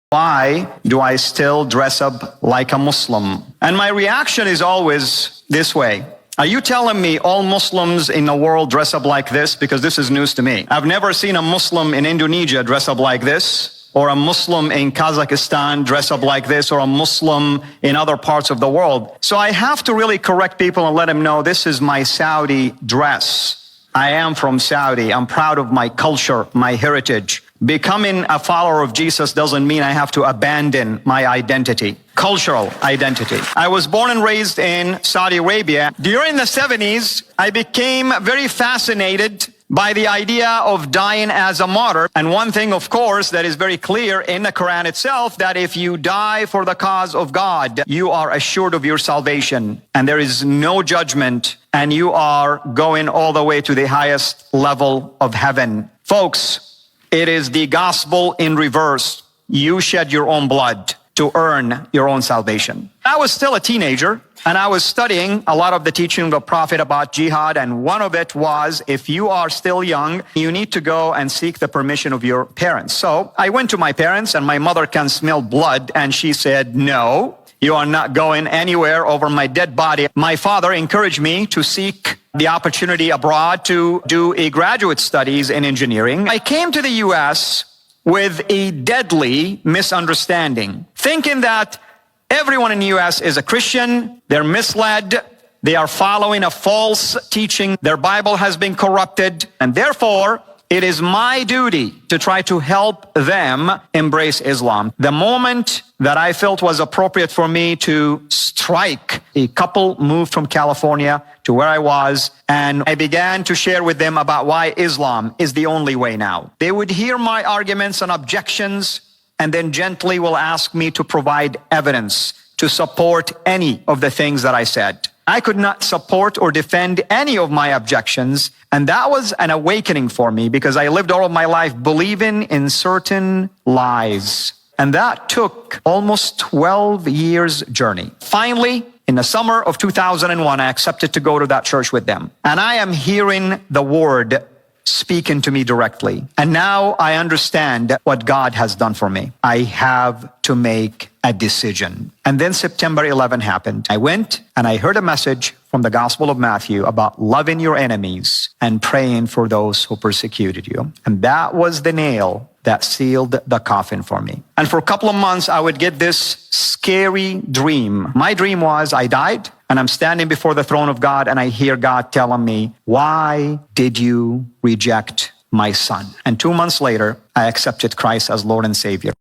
Why do I still dress up like a Muslim? And my reaction is always this way. Are you telling me all Muslims in the world dress up like this? Because this is news to me. I've never seen a Muslim in Indonesia dress up like this, or a Muslim in Kazakhstan dress up like this, or a Muslim in other parts of the world. So I have to really correct people and let them know this is my Saudi dress. I am from Saudi. I'm proud of my culture, my heritage. Becoming a follower of Jesus doesn't mean I have to abandon my identity, cultural identity. I was born and raised in Saudi Arabia. During the 70s, I became very fascinated by the idea of dying as a martyr. And one thing, of course, that is very clear in the Quran itself, that if you die for the cause of God, you are assured of your salvation, and there is no judgment, and you are going all the way to the highest level of heaven. Folks, it is the gospel in reverse. You shed your own blood to earn your own salvation. I was still a teenager, and I was studying a lot of the teaching of the Prophet about jihad, and one of it was, if you are still young, you need to go and seek the permission of your parents. So I went to my parents, and my mother can smell blood, and she said, no, you are not going anywhere over my dead body. My father encouraged me to seek the opportunity abroad to do a graduate studies in engineering. I came to the U.S. with a deadly misunderstanding, thinking that everyone in the U.S. is a Christian. They're misled. They are following a false teaching. Their Bible has been corrupted. And therefore, it is my duty to try to help them embrace Islam. The moment that I felt was appropriate for me to strike, a couple moved from California to where I was, and I began to share with them about why Islam is the only way now. They would hear my arguments and objections, and then gently will ask me to provide evidence to support any of the things that I said. I could not support or defend any of my objections, and that was an awakening for me, because I lived all of my life believing in certain lies. And that took almost 12 years' journey. Finally, in the summer of 2001, I accepted to go to that church with them. And I am hearing the word speaking to me directly. And now I understand what God has done for me. I have to make a decision. And then September 11 happened. I went and I heard a message from the Gospel of Matthew about loving your enemies and praying for those who persecuted you. And that was the nail that sealed the coffin for me. And for a couple of months, I would get this scary dream. My dream was I died, and I'm standing before the throne of God, and I hear God telling me, why did you reject my son? And 2 months later, I accepted Christ as Lord and Savior.